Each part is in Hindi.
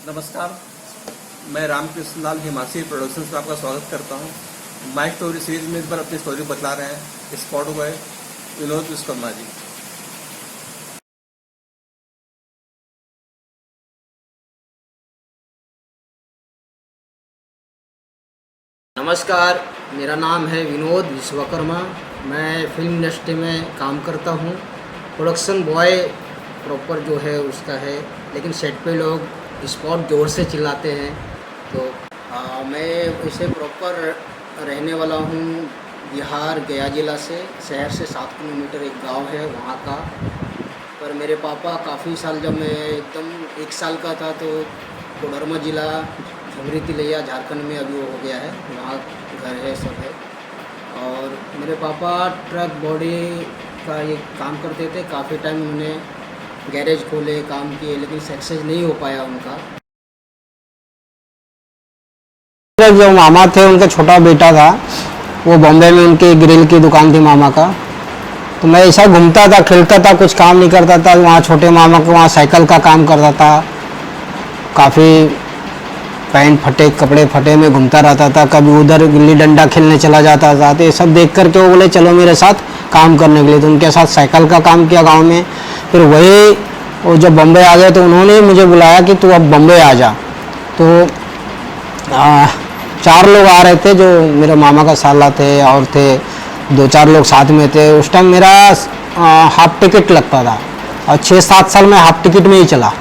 नमस्कार, मैं रामकृष्ण लाल हिमाचल प्रोडक्शंस में आपका स्वागत करता हूं। माई स्टोरी सीरीज में इस बार अपनी स्टोरी बतला रहे हैं स्पॉट बॉय विनोद विश्वकर्मा जी। नमस्कार, मेरा नाम है विनोद विश्वकर्मा। मैं फिल्म इंडस्ट्री में काम करता हूँ। प्रोडक्शन बॉय प्रॉपर जो है उसका है, लेकिन सेट पे लोग स्पॉट जोर से चिल्लाते हैं। तो मैं इसे प्रॉपर रहने वाला हूँ बिहार गया ज़िला से। शहर से 7 किलोमीटर एक गांव है वहाँ का। पर मेरे पापा काफ़ी साल, जब मैं एकदम 1 साल का था तो कोडरमा ज़िला झुमरी तिलैया झारखंड में अभी वो हो गया है, वहाँ घर है, सब है। और मेरे पापा ट्रक बॉडी का ये काम करते थे। काफ़ी टाइम उन्होंने गैरेज खोले, काम किए, लेकिन सक्सेस नहीं हो पाया उनका। जो मामा थे उनका छोटा बेटा था, वो बॉम्बे में उनकी ग्रिल की दुकान थी मामा का। तो मैं ऐसा घूमता था, खेलता था, कुछ काम नहीं करता था। वहाँ छोटे मामा को वहाँ साइकिल का काम करता था। काफ़ी पैंट फटे, कपड़े फटे में घूमता रहता था। कभी उधर गिल्ली डंडा खेलने चला जाता था। तो ये सब देख करके वो बोले चलो मेरे साथ काम करने के लिए। तो उनके साथ साइकिल का काम किया गाँव में। फिर वही वो जब बॉम्बे आ गए तो उन्होंने मुझे बुलाया कि तू अब बॉम्बे आ जा। तो 4 लोग आ रहे थे, जो मेरे मामा का साला थे और थे 2-4 लोग साथ में थे। उस टाइम मेरा हाफ टिकट लगता था और 6-7 साल में हाफ टिकट में ही चला।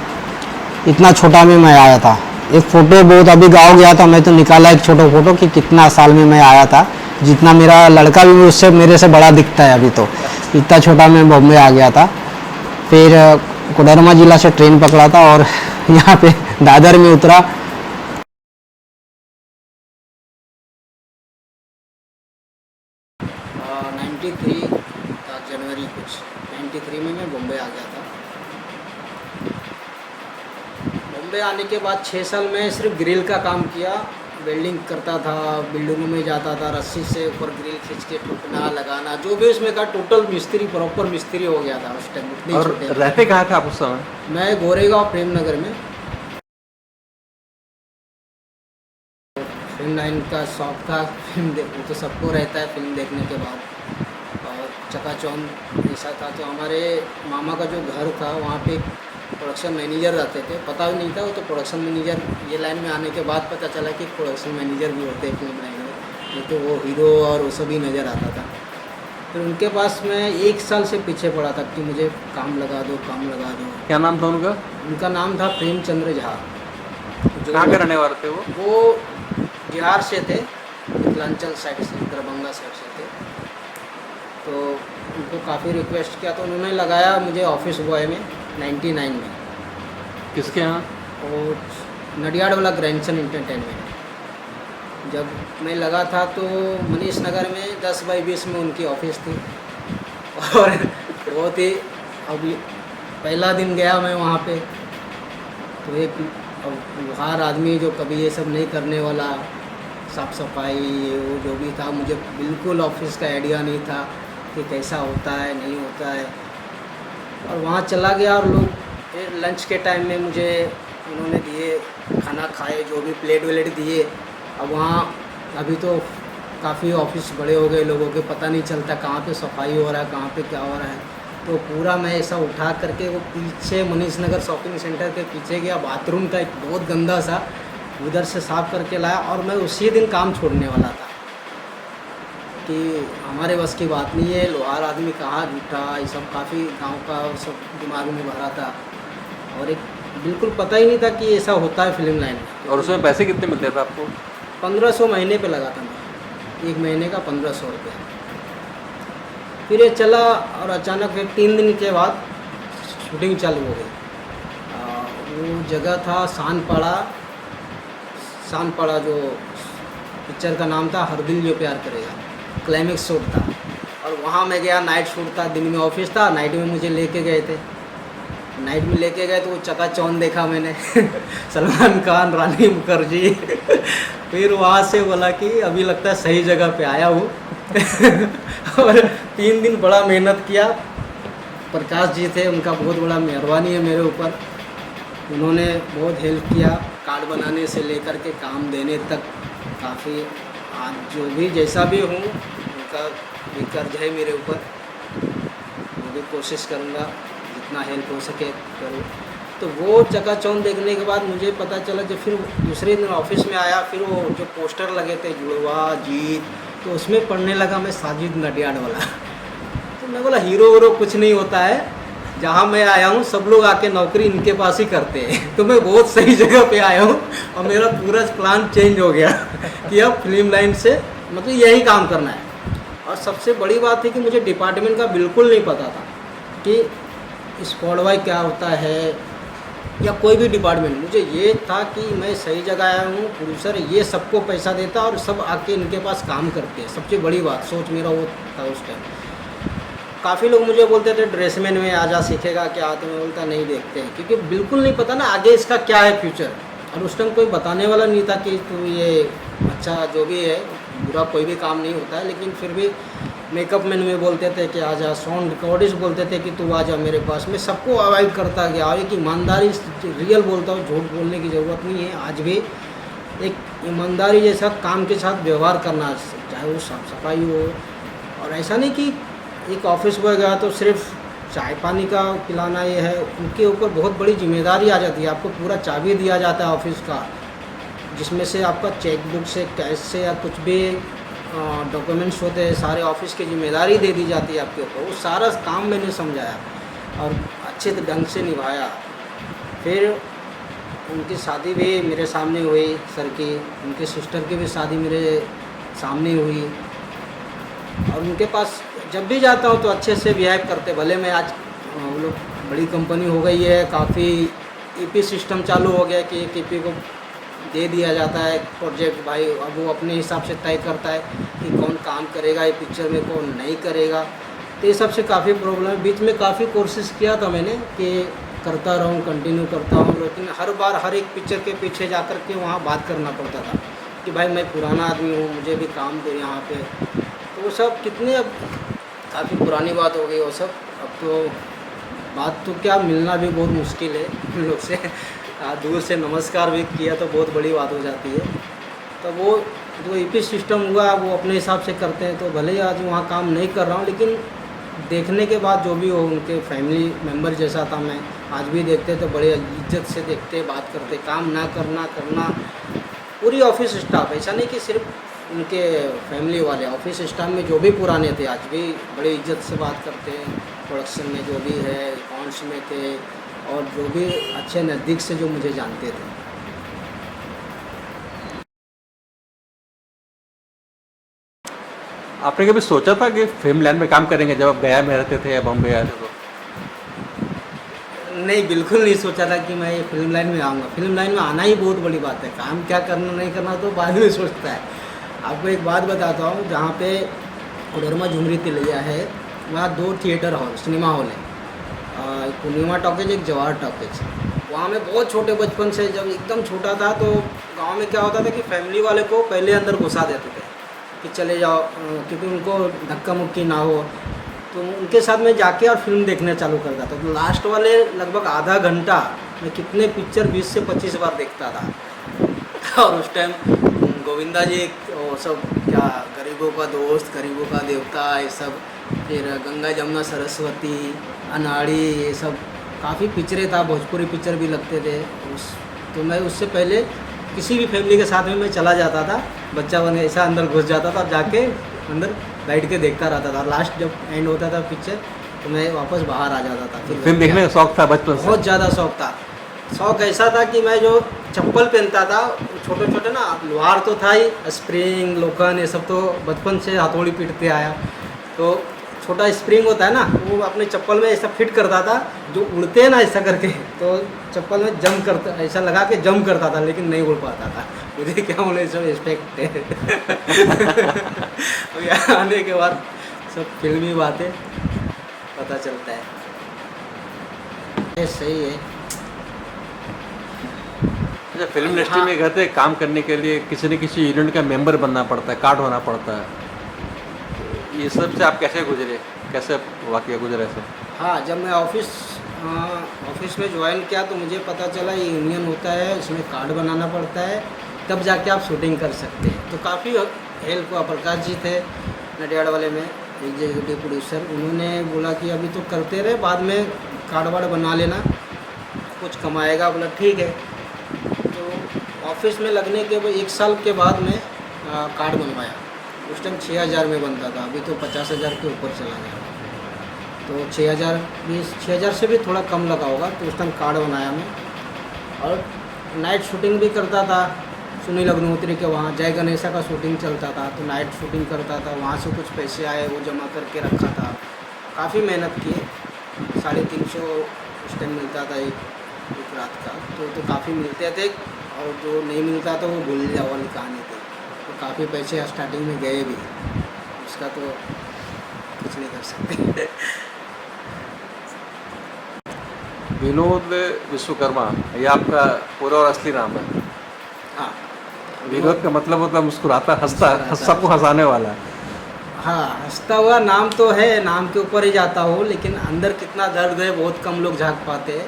इतना छोटा में मैं आया था। एक फ़ोटो बहुत, अभी गाँव गया था मैं तो निकाला एक छोटा फ़ोटो कि कितना साल में मैं आया था। जितना मेरा लड़का भी उससे मेरे से बड़ा दिखता है अभी। तो इतना छोटा मैं बॉम्बे आ गया था। फिर कोडरमा ज़िला से ट्रेन पकड़ा था और यहाँ पे दादर में उतरा। 93 था, जनवरी कुछ 93 में मैं बॉम्बे आ गया था। बॉम्बे आने के बाद 6 साल में सिर्फ ग्रिल का काम किया। वेल्डिंग करता था, बिल्डिंगों में जाता था, रस्सी से ऊपर ग्रिल खींच के ठुकना लगाना, जो भी उसमें का टोटल मिस्त्री, प्रॉपर मिस्त्री हो गया था उस टाइम। उतने और छोटे रहते कहाँ थे आप उस समय? मैं गोरेगांव प्रेम नगर में। फिल्म लाइन का शौक था, वो तो सबको रहता है फिल्म देखने के बाद। और चकाचौंध ऐसा था। तो हमारे मामा का जो घर था वहाँ पे प्रोडक्शन मैनेजर रहते थे। पता भी नहीं था, वो तो प्रोडक्शन मैनेजर ये लाइन में आने के बाद पता चला कि प्रोडक्शन मैनेजर भी होते हैं फिल्म लाइन में। नहीं तो वो हीरो और वो सभी नज़र आता था। फिर उनके पास मैं 1 साल से पीछे पड़ा था कि मुझे काम लगा दो, काम लगा दो। क्या नाम था उनका? उनका नाम था प्रेमचंद्र झा। कहाँ के रहने वाले थे वो बिहार से थे, मिथिलांचल साइड से, दरभंगा साइड से थे। तो उनको काफ़ी रिक्वेस्ट किया तो उन्होंने लगाया मुझे ऑफिस बॉय में 99 में। किसके यहाँ? और नडियाड वाला ग्रैंडसन एंटरटेनमेंट। जब मैं लगा था तो मनीष नगर में 10/20 में उनकी ऑफिस थी। और वो थी, अभी पहला दिन गया मैं वहाँ पे तो एक बाहर आदमी जो कभी ये सब नहीं करने वाला, साफ़ सफाई वो जो भी था, मुझे बिल्कुल ऑफिस का आइडिया नहीं था कि कैसा होता है नहीं होता है। और वहाँ चला गया और लोग फिर लंच के टाइम में मुझे उन्होंने दिए, खाना खाए, जो भी प्लेट वेलेट दिए। अब वहाँ अभी तो काफ़ी ऑफिस बड़े हो गए, लोगों के पता नहीं चलता कहाँ पे सफाई हो रहा है, कहाँ पे क्या हो रहा है। तो पूरा मैं ऐसा उठा करके वो पीछे मनीष नगर शॉपिंग सेंटर के पीछे गया, बाथरूम था एक बहुत गंदा सा, उधर से साफ़ करके लाया। और मैं उसी दिन काम छोड़ने वाला था कि हमारे बस की बात नहीं है, लोहार आदमी कहाँ झूठा, ये सब काफ़ी गांव का सब दिमाग में भरा था। और एक बिल्कुल पता ही नहीं था कि ऐसा होता है फिल्म लाइन में। और उसमें पैसे कितने मिलते थे आपको? 1500 महीने पे लगा था मैं, 1 महीने का 1500 रुपया। फिर ये चला और अचानक फिर 3 दिन के बाद शूटिंग चालू हो गई। वो जगह था सानपाड़ा, जो पिक्चर का नाम था हर दिल जो प्यार करेगा, क्लाइमेक्स शूट था। और वहाँ मैं गया, नाइट शूट था, दिन में ऑफिस था, नाइट में मुझे लेके गए थे। नाइट में लेके गए तो वो चकाचौंध देखा मैंने सलमान खान, रानी मुखर्जी। फिर वहाँ से बोला कि अभी लगता है सही जगह पे आया हूँ। और 3 दिन बड़ा मेहनत किया। प्रकाश जी थे, उनका बहुत बड़ा मेहरबानी है मेरे ऊपर। उन्होंने बहुत हेल्प किया, कार्ड बनाने से लेकर के काम देने तक। काफ़ी आज जो भी जैसा भी हूँ उनका भी कर्ज है मेरे ऊपर। मैं भी कोशिश करूँगा जितना हेल्प हो सके करूँ। तो वो चकाचौंध देखने के बाद मुझे पता चला, जब फिर दूसरे दिन ऑफिस में आया, फिर वो जो पोस्टर लगे थे जुड़वा जीत, तो उसमें पढ़ने लगा मैं साजिद नडियाड वाला। तो मैं बोला हीरो वीरो कुछ नहीं होता है, जहाँ मैं आया हूँ सब लोग आके नौकरी इनके पास ही करते हैं। तो मैं बहुत सही जगह पे आया हूँ और मेरा पूरा प्लान चेंज हो गया कि अब फिल्म लाइन से मतलब यही काम करना है। और सबसे बड़ी बात है कि मुझे डिपार्टमेंट का बिल्कुल नहीं पता था कि स्क्वाड वाइज क्या होता है या कोई भी डिपार्टमेंट। मुझे ये था कि मैं सही जगह आया हूँ, प्रोड्यूसर ये सबको पैसा देता और सब आके इनके पास काम करते हैं। सबसे बड़ी बात सोच मेरा वो था उस टाइम। काफ़ी लोग मुझे बोलते थे ड्रेसमैन में आ जा, सीखेगा क्या? तो मैं बोलता नहीं, देखते हैं, क्योंकि बिल्कुल नहीं पता ना आगे इसका क्या है फ्यूचर। और उस टाइम कोई बताने वाला नहीं था कि तू ये अच्छा जो भी है, बुरा कोई भी काम नहीं होता है। लेकिन फिर भी मेकअप मैन में बोलते थे कि आ जा, साउंड रिकॉर्डिस्ट बोलते थे कि तू आ जा मेरे पास। मैं सबको अवॉइड करता गया। और एक ईमानदारी रियल बोलता हूँ, झूठ बोलने की ज़रूरत नहीं है। आज भी एक ईमानदारी जैसा काम के साथ व्यवहार करना, चाहे वो साफ सफाई हो। और ऐसा नहीं कि एक ऑफिस बॉय गया तो सिर्फ चाय पानी का पिलाना ये है, उनके ऊपर बहुत बड़ी जिम्मेदारी आ जाती है। आपको पूरा चाबी दिया जाता है ऑफिस का, जिसमें से आपका चेकबुक से, कैश से या कुछ भी डॉक्यूमेंट्स होते हैं, सारे ऑफिस की जिम्मेदारी दे दी जाती है आपके ऊपर। वो सारा काम मैंने समझाया और अच्छे ढंग से निभाया। फिर उनकी शादी भी मेरे सामने हुई सर की, उनके सिस्टर की भी शादी मेरे सामने हुई। और उनके पास जब भी जाता हूँ तो अच्छे से बिहेव करते। भले मैं आज वो लोग बड़ी कंपनी हो गई है, काफ़ी ईपी सिस्टम चालू हो गया कि एक ईपी को दे दिया जाता है प्रोजेक्ट। भाई अब वो अपने हिसाब से तय करता है कि कौन काम करेगा ये पिक्चर में, कौन नहीं करेगा। तो ये सबसे काफ़ी प्रॉब्लम है। बीच में काफ़ी कोशिश किया था मैंने कि करता रहूँ, कंटिन्यू करता हूँ, लेकिन हर बार हर एक पिक्चर के पीछे जा कर के वहाँ बात करना पड़ता था कि भाई मैं पुराना आदमी हूँ, मुझे भी काम दो यहाँ पे। तो वो सब कितने, अब काफ़ी पुरानी बात हो गई वो सब। अब तो बात तो क्या, मिलना भी बहुत मुश्किल है उन लोग से। दूर से नमस्कार भी किया तो बहुत बड़ी बात हो जाती है। तो वो जो ईपी सिस्टम हुआ वो अपने हिसाब से करते हैं। तो भले ही आज वहाँ काम नहीं कर रहा हूँ, लेकिन देखने के बाद जो भी हो, उनके फैमिली मेम्बर जैसा था मैं। आज भी देखते तो बड़े इज्जत से देखते, बात करते। काम ना करना पूरी ऑफिस स्टाफ, ऐसा नहीं कि सिर्फ उनके फैमिली वाले, ऑफिस स्टाफ में जो भी पुराने थे आज भी बड़े इज्जत से बात करते हैं। प्रोडक्शन में जो भी है, अकाउंट्स में थे, और जो भी अच्छे नज़दीक से जो मुझे जानते थे। आपने कभी सोचा था कि फिल्म लाइन में काम करेंगे जब आप गया में रहते थे या बॉम्बे आए थे? तो नहीं, बिल्कुल नहीं सोचा था कि मैं ये फिल्म लाइन में आऊँगा। फिल्म लाइन में आना ही बहुत बड़ी बात है। काम क्या करना नहीं करना तो बाद में सोचता है। आपको एक बात बताता हूँ, जहाँ पे कोडरमा झुमरी तिलैया है वहाँ 2 थिएटर हॉल, सिनेमा हॉल है। एक पूर्णिमा टॉकीज, एक जवाहर टॉकीज। वहाँ में बहुत छोटे बचपन से, जब एकदम छोटा था तो गांव में क्या होता था कि फैमिली वाले को पहले अंदर घुसा देते थे कि चले जाओ, क्योंकि उनको धक्का मुक्की ना हो। तो उनके साथ मैं जाके और फिल्म देखने चालू करता था। तो लास्ट वाले लगभग आधा घंटा मैं कितने पिक्चर 20 से 25 बार देखता था। और उस टाइम गोविंदा जी, वो सब क्या, गरीबों का दोस्त, गरीबों का देवता, ये सब, फिर गंगा जमुना सरस्वती, अनाड़ी, ये सब काफ़ी पिक्चरें था। भोजपुरी पिक्चर भी लगते थे तो मैं उससे पहले किसी भी फैमिली के साथ में मैं चला जाता था, बच्चा बन ऐसा अंदर घुस जाता था, जाके अंदर बैठ के देखता रहता था। लास्ट जब एंड होता था पिक्चर तो मैं वापस बाहर आ जाता था। फिर फिल्म देखने का शौक था बचपन से? बहुत ज़्यादा शौक था। शौक ऐसा था कि मैं जो चप्पल पहनता था, छोटे छोटे ना, लोहार तो था ही, स्प्रिंग, लोखंड, ये सब तो बचपन से हथौड़ी पीटते आया। तो छोटा स्प्रिंग होता है ना, वो अपने चप्पल में ऐसा फिट करता था, जो उड़ते हैं ना ऐसा करके, तो चप्पल में जंप करता, ऐसा लगा के जंप करता था, लेकिन नहीं उड़ पाता था। मुझे क्या बोले, सब रिस्पेक्ट है। और यहाँ आने के बाद सब फिल्मी बातें पता चलता है। ये सही है। अच्छा, फिल्म इंडस्ट्री में कहते हैं काम करने के लिए किसी न किसी यूनिट का मेंबर बनना पड़ता है, कार्ड होना पड़ता है। ये सब से आप कैसे गुजरे, कैसे वाकया गुजरे सब? हाँ, जब मैं ऑफिस ऑफिस में ज्वाइन किया तो मुझे पता चला ये यूनियन होता है, इसमें कार्ड बनाना पड़ता है, तब जाके आप शूटिंग कर सकते हैं। तो काफ़ी हेल्प हुआ। प्रकाश जी थे नडियाड वाले में एग्जीक्यूटिव प्रोड्यूसर, उन्होंने बोला कि अभी तो करते रहे, बाद में कार्ड वार्ड बना लेना, कुछ कमाएगा। बोला ठीक है। तो ऑफिस में लगने के 1 साल के बाद में कार्ड बनवाया। उस टाइम 6,000 में बनता था, अभी तो 50,000 के ऊपर चला गया। तो 6,000 से भी थोड़ा कम लगा होगा। तो उस टाइम कार्ड बनाया मैं, और नाइट शूटिंग भी करता था। सुनील अग्निहोत्री के वहाँ जय गणेशा का शूटिंग चलता था, तो नाइट शूटिंग करता था। वहाँ से कुछ पैसे आए, वो जमा करके रखा था। काफ़ी मेहनत किए। 350 उस टाइम मिलता था एक रात का, तो काफ़ी मिलते थे। और जो नहीं मिलता था वो भूल जाओ वाली कहानी थी। तो काफ़ी पैसे स्टार्टिंग में गए भी, उसका तो कुछ नहीं कर सकते। विनोद विश्वकर्मा, ये आपका पूरा और असली नाम है? हाँ, विनोद का मतलब होता है मुस्कुराता, हंसता, सबको हंसाने वाला। हाँ, हंसता हुआ नाम तो है, नाम के ऊपर ही जाता हो, लेकिन अंदर कितना दर्द है बहुत कम लोग झांक पाते हैं।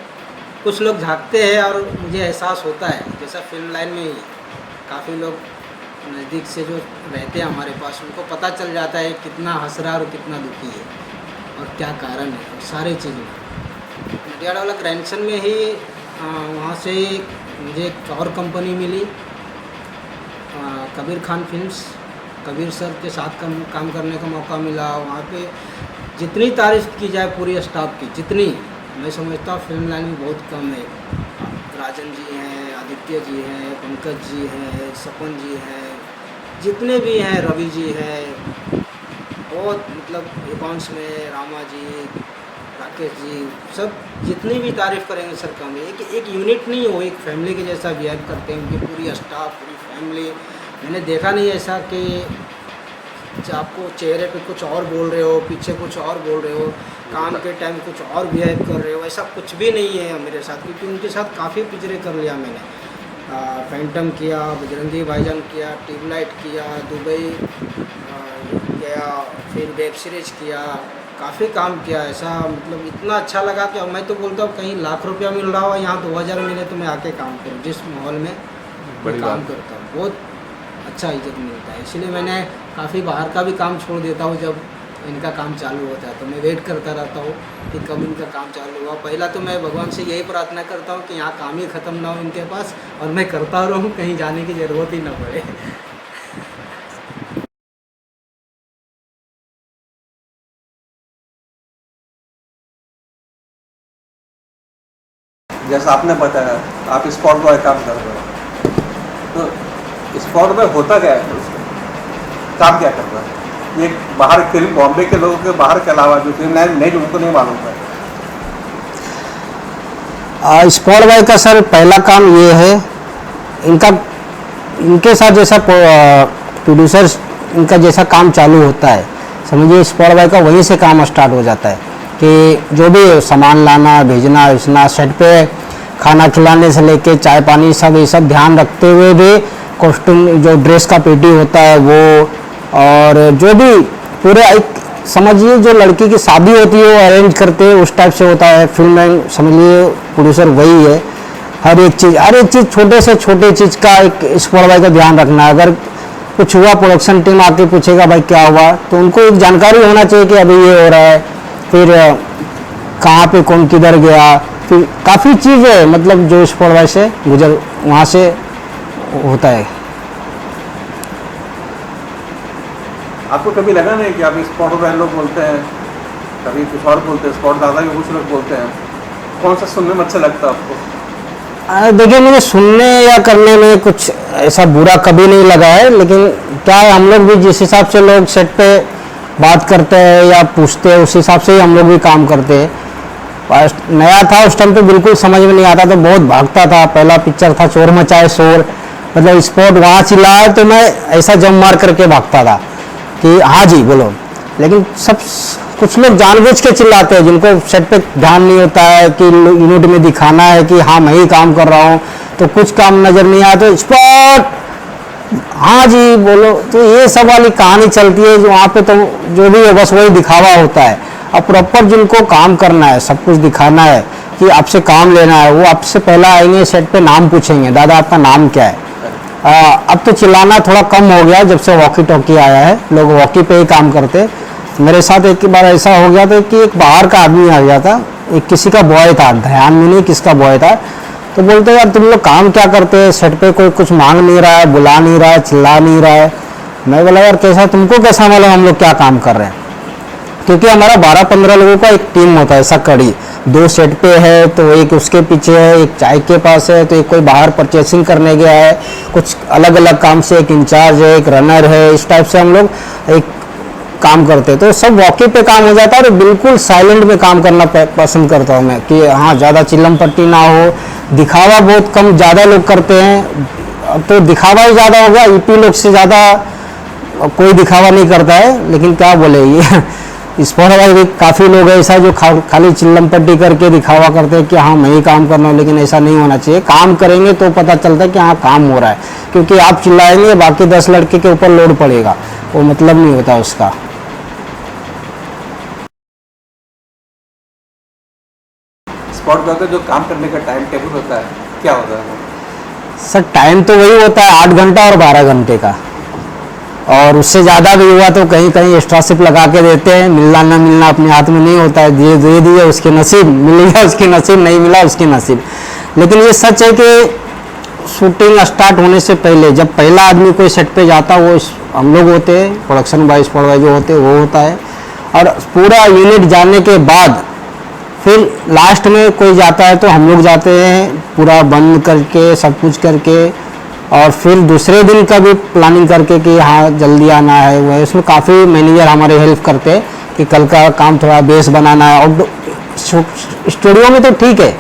कुछ लोग झांकते हैं और मुझे एहसास होता है। जैसा फिल्म लाइन में ही काफ़ी लोग नज़दीक से जो रहते हैं हमारे पास, उनको पता चल जाता है कितना हंस रहा है और कितना दुखी है और क्या कारण है, और सारी चीज़ें। नडियाड वाला ग्रैंडसन में ही वहाँ से मुझे एक और कंपनी मिली, कबीर खान फिल्म्स। कबीर सर के साथ काम करने का मौका मिला। वहाँ पे जितनी तारीफ़ की जाए पूरी स्टाफ की, जितनी, मैं समझता हूँ फिल्म लाइन में बहुत कम है। राजन जी हैं, आदित्य जी हैं, पंकज जी हैं, सपन जी हैं, जितने भी हैं, रवि जी हैं, बहुत मतलब अकाउंट्स में रामा जी, राकेश जी, सब जितनी भी तारीफ़ करेंगे सर कम है। एक यूनिट नहीं हो, एक फैमिली के जैसा बिहेव करते हैं उनकी पूरी स्टाफ, पूरी फैमिली। मैंने देखा नहीं ऐसा कि आपको चेहरे पे कुछ और बोल रहे हो, पीछे कुछ और बोल रहे हो, काम के टाइम कुछ और बिहेव कर रहे हो, ऐसा कुछ भी नहीं है मेरे साथ। क्योंकि उनके साथ काफ़ी पिक्चरें कर लिया मैंने। फैंटम किया, बजरंगी भाईजान किया, ट्यूबलाइट किया, दुबई गया, फिर वेब सीरीज़ किया, काफ़ी काम किया। ऐसा मतलब इतना अच्छा लगा कि अब मैं तो बोलता हूँ कहीं लाख रुपया मिल रहा हो, यहाँ 2,000 मिले तो मैं आके काम करूँ। जिस माहौल में मैं काम करता हूँ बहुत अच्छा इज्जत मिलता है। इसलिए मैंने काफ़ी बाहर का भी काम छोड़ देता हूँ। जब इनका काम चालू होता है तो मैं वेट करता रहता हूँ कि कब इनका काम चालू हुआ। पहला तो मैं भगवान से यही प्रार्थना करता हूँ कि यहाँ काम ही ख़त्म ना हो इनके पास, और मैं करता रहूँ, कहीं जाने की ज़रूरत ही ना पड़े। जैसा आपने बताया आप स्पॉट बॉय काम कर रहे हो, तो स्पॉट बॉय होता क्या है, काम क्या करता है? ये बाहर फिल्म बॉम्बे के लोगों के बाहर के अलावा जो फिल्म लाइन नहीं, उनको नहीं मालूम है। स्पॉट बॉय का सर पहला काम ये है, इनके साथ जैसा प्रोड्यूसर इनका जैसा काम चालू होता है, समझिए स्पॉट बॉय का वहीं से काम स्टार्ट हो जाता है कि जो भी सामान लाना, भेजना, भेजना, सेट पे खाना खिलाने से लेके चाय पानी सब, ये सब ध्यान रखते हुए भी कॉस्ट्यूम, जो ड्रेस का पेटी होता है वो, और जो भी पूरे एक समझिए जो लड़की की शादी होती है वो अरेंज करते हैं, उस टाइप से होता है। फिल्म में समझिए प्रोड्यूसर वही है। हर एक चीज़ छोटे से छोटे चीज़ का एक स्पॉट बॉय का ध्यान रखना है। अगर कुछ हुआ, प्रोडक्शन टीम आके पूछेगा भाई क्या हुआ, तो उनको एक जानकारी होना चाहिए कि अभी ये हो रहा है, फिर कहाँ पे कौन किधर गया, फिर काफ़ी चीज़ है मतलब जो स्पॉट बॉय से वहाँ से होता है। आपको कभी लगा नहीं कि आप स्पॉट बॉय लोग बोलते हैं, कभी कुछ और बोलते हैं, स्पॉट दादा भी कुछ लोग बोलते हैं, कौन सा सुनने में अच्छा लगता है आपको? देखिए मुझे सुनने या करने में कुछ ऐसा बुरा कभी नहीं लगा है, लेकिन क्या है हम लोग भी जिस हिसाब से लोग सेट पे बात करते हैं या पूछते हैं उस हिसाब से ही हम लोग भी काम करते हैं। नया था उस टाइम पे बिल्कुल समझ में नहीं आता था, बहुत भागता था। पहला पिक्चर था चोर मचाए शोर, मतलब स्पॉट वहाँ चिल्लाया तो मैं ऐसा जम मार करके भागता था कि हाँ जी बोलो। लेकिन सब कुछ लोग जानबूझ के चिल्लाते हैं जिनको सेट पे ध्यान नहीं होता है कि यूनिट में दिखाना है कि हाँ मैं ही काम कर रहा हूँ, तो कुछ काम नज़र नहीं आया तो स्पॉट हाँ जी बोलो, तो ये सब वाली कहानी चलती है। जो वहाँ पे तो जो भी है बस वही दिखावा होता है। अब प्रॉपर जिनको काम करना है, सब कुछ दिखाना है, कि आपसे काम लेना है, वो आपसे पहला आएंगे सेट पे, नाम पूछेंगे, दादा आपका नाम क्या है। अब तो चिल्लाना थोड़ा कम हो गया जब से वॉकी टॉकी आया है, लोग वॉकी पे ही काम करते। मेरे साथ एक बार ऐसा हो गया था कि एक बाहर का आदमी आ गया था, एक किसी का बॉय था, ध्यान में नहीं किसका बॉय था, तो बोलते यार तुम लोग काम क्या करते हैं, सेट पे कोई कुछ मांग नहीं रहा है, बुला नहीं रहा है, चिल्ला नहीं रहा है। मैं बोला यार कैसा, तुमको कैसा मालूम हम लोग क्या काम कर रहे हैं, क्योंकि हमारा 12-15 लोगों का एक टीम होता है, ऐसा कड़ी 2 सेट पे है, तो एक उसके पीछे है, एक चाय के पास है, तो एक कोई बाहर परचेसिंग करने गया है, कुछ अलग अलग काम से एक इंचार्ज है, एक रनर है, इस टाइप से हम लोग एक काम करते हैं। तो सब वॉकी पे काम हो जाता है और बिल्कुल साइलेंट में काम करना पसंद करता हूँ मैं, कि हाँ ज़्यादा चिल्लम पट्टी ना हो, दिखावा बहुत कम, ज़्यादा लोग करते हैं, अब तो दिखावा ही ज़्यादा हो गया, ईपी लोग से ज़्यादा कोई दिखावा नहीं करता है। लेकिन क्या बोले, ये स्पॉट भी काफ़ी लोग ऐसा जो खाली चिल्लम पट्टी करके दिखावा करते हैं कि हाँ मैं ही काम करना हूँ, लेकिन ऐसा नहीं होना चाहिए। काम करेंगे तो पता चलता है कि हाँ काम हो रहा है, क्योंकि आप चिल्लाएंगे बाकी 10 लड़के के ऊपर लोड पड़ेगा, वो मतलब नहीं होता उसका। स्पॉट बॉय का जो काम करने का टाइम टेबल होता है क्या होता है? सर टाइम तो वही होता है 8 घंटा और 12 घंटे का, और उससे ज़्यादा भी हुआ तो कहीं कहीं एक्स्ट्रा शिफ्ट लगा के देते हैं। मिलना ना मिलना अपने हाथ में नहीं होता है, धीरे धीरे उसके नसीब, मिलेगा उसकी नसीब, नहीं मिला उसकी नसीब। लेकिन ये सच है कि शूटिंग स्टार्ट होने से पहले जब पहला आदमी कोई सेट पे जाता, वो हम लोग होते हैं, प्रोडक्शन बॉय स्पॉट बॉय जो होते हैं वो होता है, और पूरा यूनिट जाने के बाद फिर लास्ट में कोई जाता है तो हम लोग जाते हैं पूरा बंद करके सब कुछ करके, और फिर दूसरे दिन का भी प्लानिंग करके कि हाँ जल्दी आना है। वो इसमें काफ़ी मैनेजर हमारे हेल्प करते हैं कि कल का काम थोड़ा बेस बनाना है। आउटडोर स्टूडियो में तो ठीक है,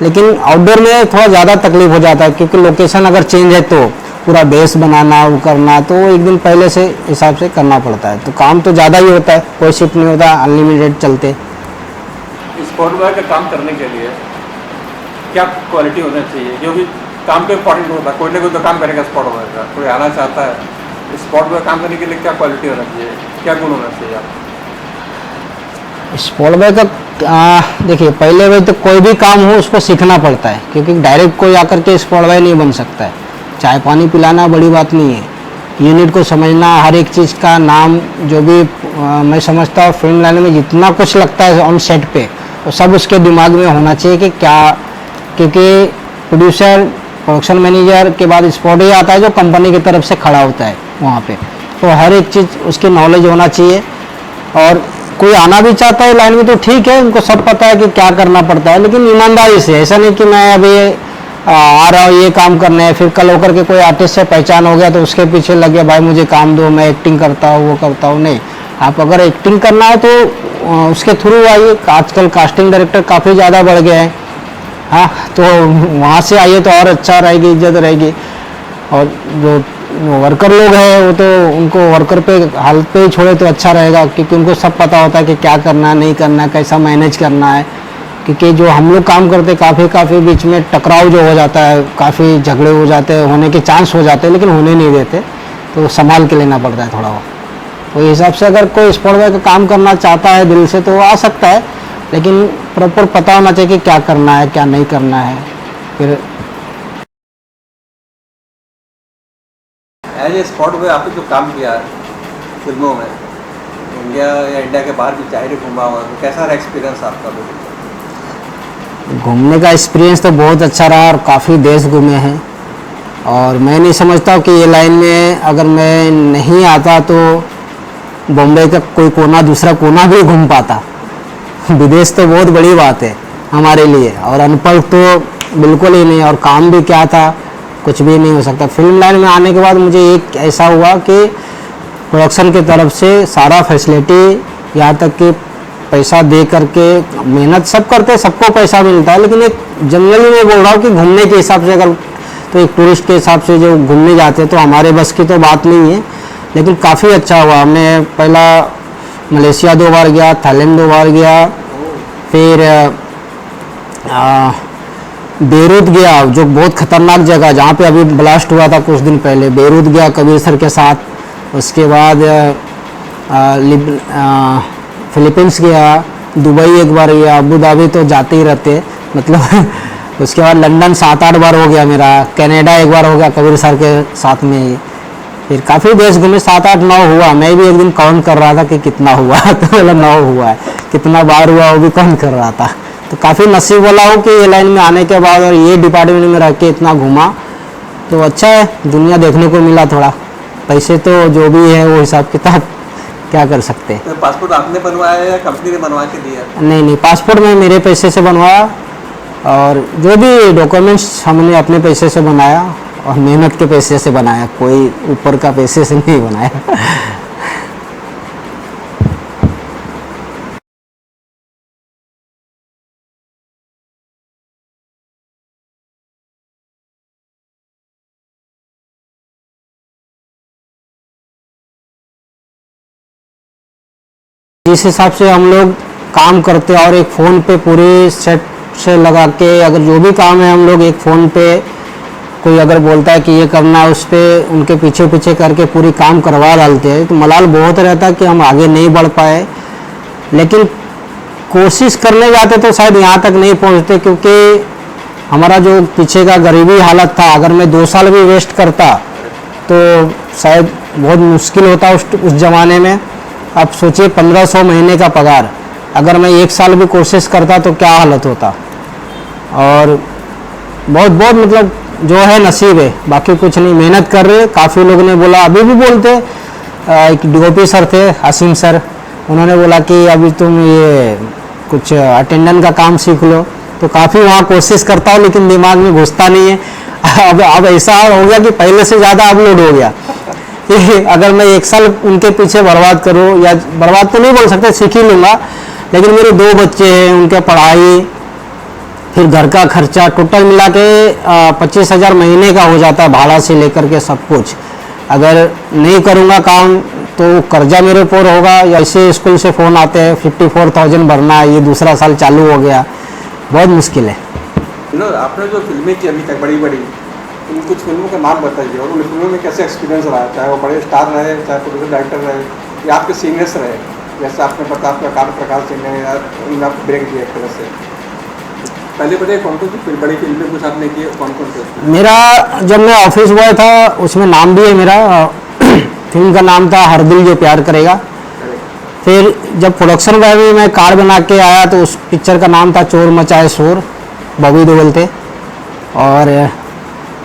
लेकिन आउटडोर में थोड़ा ज़्यादा तकलीफ हो जाता है, क्योंकि लोकेशन अगर चेंज है तो पूरा बेस बनाना वो करना, तो एक दिन पहले से हिसाब से करना पड़ता है। तो काम तो ज़्यादा ही होता है, कोई शिफ्ट नहीं होता, अनलिमिटेड चलते। स्पॉट बॉय का काम करने के लिए क्या क्वालिटी होना चाहिए? जो भी काम पे इम्पोर्टेंट होता है, कोई ना कोई तो काम करेगा स्पॉट बॉय का, कोई आना चाहता है स्पॉट बॉय काम करने के लिए क्या क्वालिटी होना चाहिए, क्या गुण होना चाहिए आप? स्पॉट बॉय का देखिए, पहले भाई तो कोई भी काम हो उसको सीखना पड़ता है, क्योंकि डायरेक्ट कोई आकर के स्पॉट बॉय नहीं बन सकता है। चाय पानी पिलाना बड़ी बात नहीं है, यूनिट को समझना, हर एक चीज़ का नाम, जो भी मैं समझता हूँ फिल्म लाइन में जितना कुछ लगता है ऑन सेट पे, वो सब उसके दिमाग में होना चाहिए कि क्या, क्योंकि प्रोड्यूसर, प्रोडक्शन मैनेजर के बाद स्पॉट ही आता है जो कंपनी की तरफ से खड़ा होता है वहाँ पे, तो हर एक चीज़ उसकी नॉलेज होना चाहिए। और कोई आना भी चाहता है लाइन में तो ठीक है, उनको सब पता है कि क्या करना पड़ता है, लेकिन ईमानदारी से, ऐसा नहीं कि मैं अभी आ रहा हूँ ये काम करने है, फिर कल होकर के कोई आर्टिस्ट से पहचान हो गया तो उसके पीछे लग गया भाई मुझे काम दो, मैं एक्टिंग करता हूँ वो करता हूँ। नहीं, आप अगर एक्टिंग करना है तो उसके थ्रू आइए। आजकल कास्टिंग डायरेक्टर काफ़ी ज़्यादा बढ़ गए हैं, हाँ, तो वहाँ से आइए तो और अच्छा रहेगी, इज्जत रहेगी। और जो वर्कर लोग हैं वो तो उनको वर्कर पे हालत पे ही छोड़े तो अच्छा रहेगा, क्योंकि उनको सब पता होता है कि क्या करना है, नहीं करना है, कैसा मैनेज करना है। क्योंकि जो हम लोग काम करते काफ़ी बीच में टकराव जो हो जाता है, काफ़ी झगड़े हो जाते हैं, होने के चांस हो जाते हैं, लेकिन होने नहीं देते, तो संभाल के लेना पड़ता है थोड़ा वो। तो इस हिसाब से अगर कोई स्पॉट बॉय का काम करना चाहता है दिल से तो आ सकता है, लेकिन प्रॉपर पता होना चाहिए कि क्या करना है क्या नहीं करना है। फिर एज ए स्पॉट बॉय आपने जो काम किया है फिल्मों में, इंडिया या इंडिया के बाहर भी जाहिर घूमा हुआ, तो कैसा रहा एक्सपीरियंस आपका? घूमने का एक्सपीरियंस तो बहुत अच्छा रहा और काफ़ी देश घूमे हैं, और मैं नहीं समझता कि ये लाइन में अगर मैं नहीं आता तो बॉम्बे का कोई कोना, दूसरा कोना भी घूम पाता। विदेश तो बहुत बड़ी बात है हमारे लिए, और अनपढ़ तो बिल्कुल ही नहीं, और काम भी क्या था, कुछ भी नहीं हो सकता। फिल्म लाइन में आने के बाद मुझे एक ऐसा हुआ कि प्रोडक्शन की तरफ से सारा फैसिलिटी, यहाँ तक कि पैसा दे करके, मेहनत सब करते हैं, सबको पैसा मिलता है, लेकिन एक जनरली मैं बोल रहा हूँ कि घूमने के हिसाब से अगर, तो एक टूरिस्ट के हिसाब से जो घूमने जाते हैं तो हमारे बस की तो बात नहीं है, लेकिन काफ़ी अच्छा हुआ। हमने पहला मलेशिया 2 बार गया, थाईलैंड 2 बार गया, फिर बेरूत गया, जो बहुत ख़तरनाक जगह जहाँ पे अभी ब्लास्ट हुआ था कुछ दिन पहले, बेरूत गया कबीर सर के साथ। उसके बाद फिलीपींस गया, दुबई एक बार गया, अबू धाबी तो जाते ही रहते, मतलब उसके बाद लंदन 7-8 बार हो गया मेरा, कनाडा एक बार हो गया कबीर सर के साथ में ही। फिर काफ़ी देश घूमे, 7-8-9 हुआ। मैं भी एक दिन काउंट कर रहा था कि कितना हुआ तो बोला 9 हुआ है, कितना बार हुआ वो भी काउंट कर रहा था। तो काफ़ी नसीब वाला हूँ कि ये लाइन में आने के बाद और ये डिपार्टमेंट में रह के इतना घूमा, तो अच्छा है, दुनिया देखने को मिला थोड़ा। पैसे तो जो भी है वो हिसाब किताब क्या कर सकते हैं। तो पासपोर्ट आपने बनवाया है या कंपनी ने बनवा के दिया? नहीं, पासपोर्ट मैं मेरे पैसे से बनवाया और जो भी डॉक्यूमेंट्स हमने अपने पैसे से बनाया और मेहनत के पैसे से बनाया, कोई ऊपर का पैसे से नहीं बनाया। जिस हिसाब से हम लोग काम करते हैं और एक फ़ोन पे पूरे सेट से लगा के, अगर जो भी काम है हम लोग एक फ़ोन पे, कोई अगर बोलता है कि ये करना है उस पर उनके पीछे पीछे करके पूरी काम करवा डालते हैं। तो मलाल बहुत रहता है कि हम आगे नहीं बढ़ पाए, लेकिन कोशिश करने जाते तो शायद यहाँ तक नहीं पहुँचते, क्योंकि हमारा जो पीछे का गरीबी हालत था, अगर मैं 2 साल भी वेस्ट करता तो शायद बहुत मुश्किल होता उस ज़माने में। अब सोचिए 1500 महीने का पगार, अगर मैं 1 साल भी कोशिश करता तो क्या हालत होता। और बहुत बहुत मतलब जो है नसीब है, बाकी कुछ नहीं। मेहनत कर रहे, काफ़ी लोगों ने बोला, अभी भी बोलते, एक DOP सर थे आसिम सर, उन्होंने बोला कि अभी तुम ये कुछ अटेंडेंट का काम सीख लो। तो काफ़ी वहाँ कोशिश करता हूँ, लेकिन दिमाग में घुसता नहीं है। अब ऐसा हो गया कि पहले से ज़्यादा अपलोड हो गया कि अगर मैं 1 साल उनके पीछे बर्बाद करूँ, या बर्बाद तो नहीं बोल सकते, सीख ही लूँगा, लेकिन मेरे 2 बच्चे हैं, उनके पढ़ाई, फिर घर का खर्चा, टोटल मिला के 25,000 महीने का हो जाता है, भाड़ा से लेकर के सब कुछ। अगर नहीं करूँगा काम तो कर्जा मेरे ऊपर होगा, या ऐसे स्कूल से फ़ोन आते हैं 54,000 भरना है, ये दूसरा साल चालू हो गया, बहुत मुश्किल है। आपने जो फिल्में की अभी तक बड़ी बड़ी, उन कुछ फिल्मों का नाम बताइए, और उन फिल्मों में कैसे एक्सपीरियंस रहा, चाहे वो बड़े स्टार रहे, चाहे प्रोड्यूसर डायरेक्टर रहे, या आपके सीनियर्स रहे, जैसे आपने प्रताप प्रकाश सिंह ने उन्होंने आपको ब्रेक दिया एक तरह से। पहले बताइए कौन कौन सी बड़ी फिल्में कुछ आपने की, कौन कौन से? मेरा जब मैं ऑफिस बॉय था उसमें नाम भी है मेरा, फिल्म का नाम था हर दिल जो प्यार करेगा। फिर जब प्रोडक्शन बॉय में मैं कार्ड बना के आया तो उस पिक्चर का नाम था चोर मचाए शोर, बॉबी देओल थे। और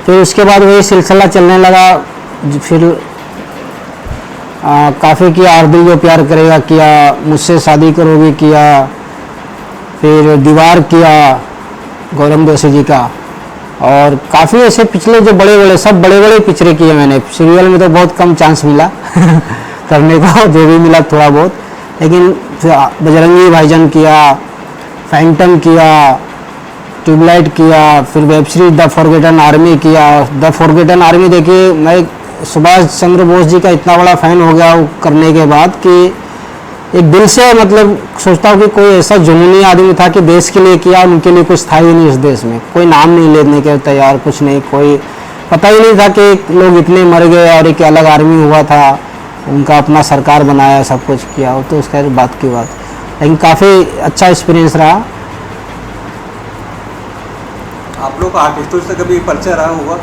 फिर उसके बाद वही सिलसिला चलने लगा, फिर काफ़ी किया, हर दिल जो प्यार करेगा किया, मुझसे शादी करोगी किया, फिर दीवार किया गौरव जोशी जी का, और काफ़ी ऐसे पिछले जो बड़े बड़े सब बड़े बड़े पिक्चरें किए मैंने। सीरियल में तो बहुत कम चांस मिला करने को, जो भी मिला थोड़ा बहुत, लेकिन फिर बजरंगी भाईजान किया, फैंटम किया, ट्यूबलाइट किया, फिर web series the forgotten army किया। द फॉरगेटन आर्मी देखिए, मैं सुभाष चंद्र बोस जी का इतना बड़ा फ़ैन हो गया करने के बाद कि एक दिल से मतलब सोचता हूँ कि कोई ऐसा जुनूनी आदमी था कि देश के लिए किया, उनके लिए कुछ था ही नहीं इस देश में, कोई नाम नहीं लेने के तैयार, कुछ नहीं, कोई पता ही नहीं था कि लोग इतने मर गए और एक अलग आर्मी हुआ था, उनका अपना सरकार बनाया, सब कुछ किया, हो तो उसका बात की बात। लेकिन काफ़ी अच्छा एक्सपीरियंस रहा। आप लोग आर्टिस्टों से कभी परिचय रहा होगा,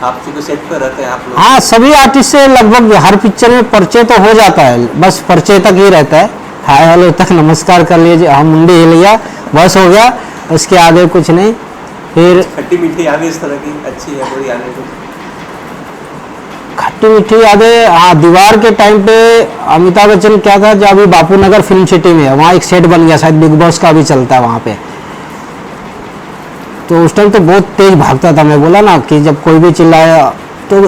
आप चूँकि सेट पर रहते हैं आप लोग? हाँ, सभी आर्टिस्ट से लगभग हर पिक्चर में परिचय तो हो जाता है, बस परिचय तक ही रहता है, हाय हेलो तक नमस्कार कर लीजिए, हम मुंडी हिल लिया बस हो गया, उसके आगे कुछ नहीं। फिर खट्टी मीठी यादें इस तरह की अच्छी है, बुरी यादें कुछ? खट्टी मीठी यादें, हाँ, दीवार के टाइम पे अमिताभ बच्चन क्या था, जब अभी बापू नगर फिल्म सिटी में है, वहाँ एक सेट बन गया, शायद बिग बॉस का भी चलता है वहाँ पे, तो उस टाइम तो बहुत तेज भागता था। मैं बोला ना कि जब कोई भी चिल्लाया तो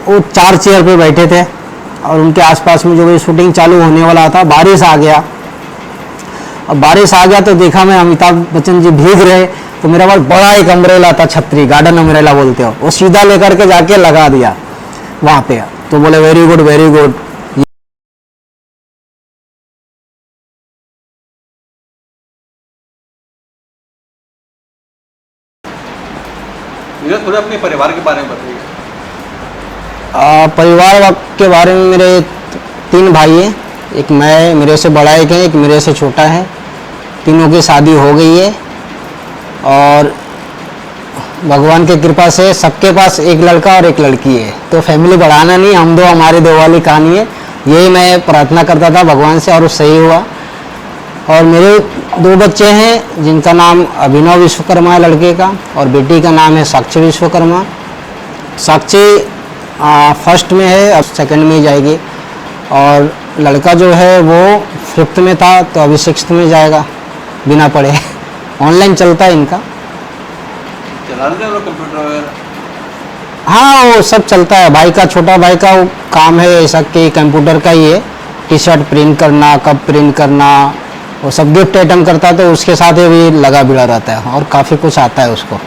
वो 4 चेयर पे बैठे थे और उनके आसपास में जो भी शूटिंग चालू होने वाला था, बारिश आ गया। अब बारिश आ गया तो देखा मैं अमिताभ बच्चन जी भीग रहे, तो मेरा पास बड़ा एक अम्ब्रेला था, छतरी, गार्डन अम्ब्रेला बोलते हो, वो सीधा लेकर के जाके लगा दिया वहाँ पे, तो बोले वेरी गुड वेरी गुड। थोड़ा अपने परिवार के बारे में बताइए। परिवार के बारे में, मेरे 3 भाई हैं, एक मैं, मेरे से बड़ा एक है, एक मेरे से छोटा है, तीनों की शादी हो गई है और भगवान की कृपा से सबके पास एक लड़का और एक लड़की है, तो फैमिली बढ़ाना नहीं, हम दो, हमारी दो वाली कहानी है। यही मैं प्रार्थना करता था भगवान से और वो सही हुआ। और मेरे 2 बच्चे हैं जिनका नाम अभिनव विश्वकर्मा है लड़के का, और बेटी का नाम है साक्षी विश्वकर्मा। साक्षी फर्स्ट में है, अब सेकंड में जाएगी, और लड़का जो है वो 5th में था तो अभी 6th में जाएगा बिना पढ़े। ऑनलाइन चलता है इनका। चला लेते हैं लोग कंप्यूटर वगैरह? हाँ वो सब चलता है। भाई का, छोटा भाई का वो काम है ऐसा कि कंप्यूटर का ही है, टी शर्ट प्रिंट करना, कप प्रिंट करना, वो सब गिफ्ट आइटम करता है, तो उसके साथ ही भी लगा बिड़ा रहता है और काफ़ी कुछ आता है उसको।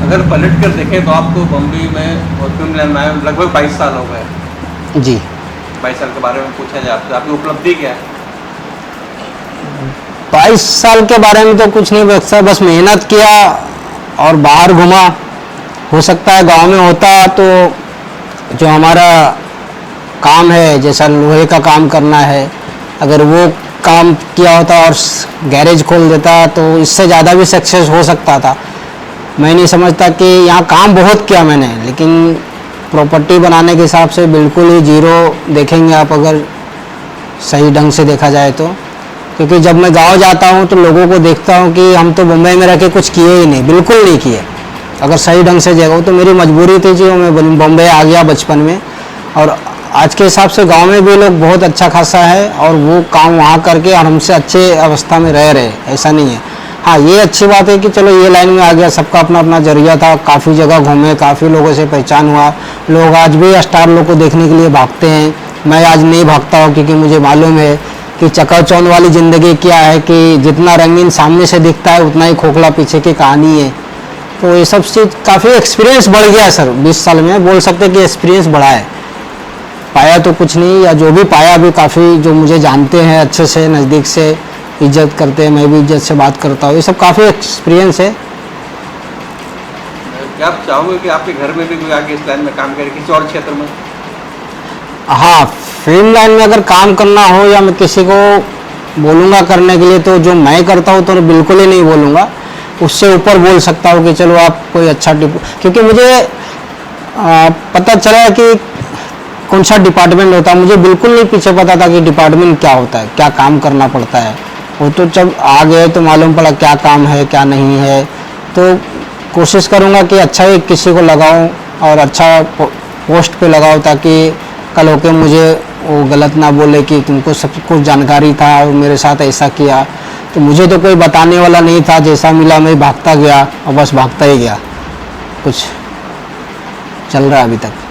अगर पलट कर देखें तो आपको बॉम्बे में और फिल्म लाइन में आए लगभग 22 साल हो गए। जी 22 साल के बारे में पूछा जाए आपसे, आपकी उपलब्धि क्या है? 22 साल के बारे में तो कुछ नहीं, बस मेहनत किया और बाहर घूमा। हो सकता है गांव में होता तो जो हमारा काम है, जैसा लोहे का काम करना है, अगर वो काम किया होता और गैरेज खोल देता तो इससे ज़्यादा भी सक्सेस हो सकता था। मैं नहीं समझता कि यहाँ काम बहुत किया मैंने, लेकिन प्रॉपर्टी बनाने के हिसाब से बिल्कुल ही जीरो देखेंगे आप अगर सही ढंग से देखा जाए तो। क्योंकि जब मैं गांव जाता हूँ तो लोगों को देखता हूँ कि हम तो मुंबई में रह के कुछ किए ही नहीं, बिल्कुल नहीं किए। अगर सही ढंग से जगह तो मेरी मजबूरी थी जी, मैं बॉम्बे आ गया बचपन में, और आज के हिसाब से गांव में भी लोग बहुत अच्छा खासा है और वो काम वहाँ करके और हमसे अच्छे अवस्था में रह रहे, ऐसा नहीं है। हाँ ये अच्छी बात है कि चलो ये लाइन में आ गया, सबका अपना अपना जरिया था, काफ़ी जगह घूमे, काफ़ी लोगों से पहचान हुआ। लोग आज भी स्टार लोग को देखने के लिए भागते हैं, मैं आज नहीं भागता हूँ क्योंकि मुझे मालूम है कि चकाचौंध वाली ज़िंदगी क्या है, कि जितना रंगीन सामने से दिखता है उतना ही खोखला पीछे की कहानी है। तो ये सब चीज़ काफ़ी एक्सपीरियंस बढ़ गया है सर, 20 साल में बोल सकते हैं कि एक्सपीरियंस बढ़ा है। पाया तो कुछ नहीं, या जो भी पाया भी काफ़ी, जो मुझे जानते हैं अच्छे से, नज़दीक से इज्जत करते हैं, मैं भी इज्जत से बात करता हूँ, ये सब काफ़ी एक्सपीरियंस है। क्या आप चाहोगे कि आपके घर में भी कोई आगे इस लाइन में काम करे किसी और क्षेत्र में? हाँ फिल्म लाइन में अगर काम करना हो या मैं किसी को बोलूँगा करने के लिए, तो जो मैं करता हूँ तो बिल्कुल ही नहीं बोलूँगा, उससे ऊपर बोल सकता हूँ कि चलो आप कोई अच्छा क्योंकि मुझे पता चला कि कौन सा डिपार्टमेंट होता है, मुझे बिल्कुल नहीं पीछे पता था कि डिपार्टमेंट क्या होता है, क्या काम करना पड़ता है। वो तो जब आ गए तो मालूम पड़ा क्या काम है क्या नहीं है। तो कोशिश करूँगा कि अच्छा ही किसी को लगाऊं और अच्छा पोस्ट पे लगाऊं, ताकि कल होके मुझे वो गलत ना बोले कि तुमको सब कुछ जानकारी था और मेरे साथ ऐसा किया। तो मुझे तो कोई बताने वाला नहीं था, जैसा मिला मैं भागता गया और बस भागता ही गया। कुछ चल रहा है अभी तक।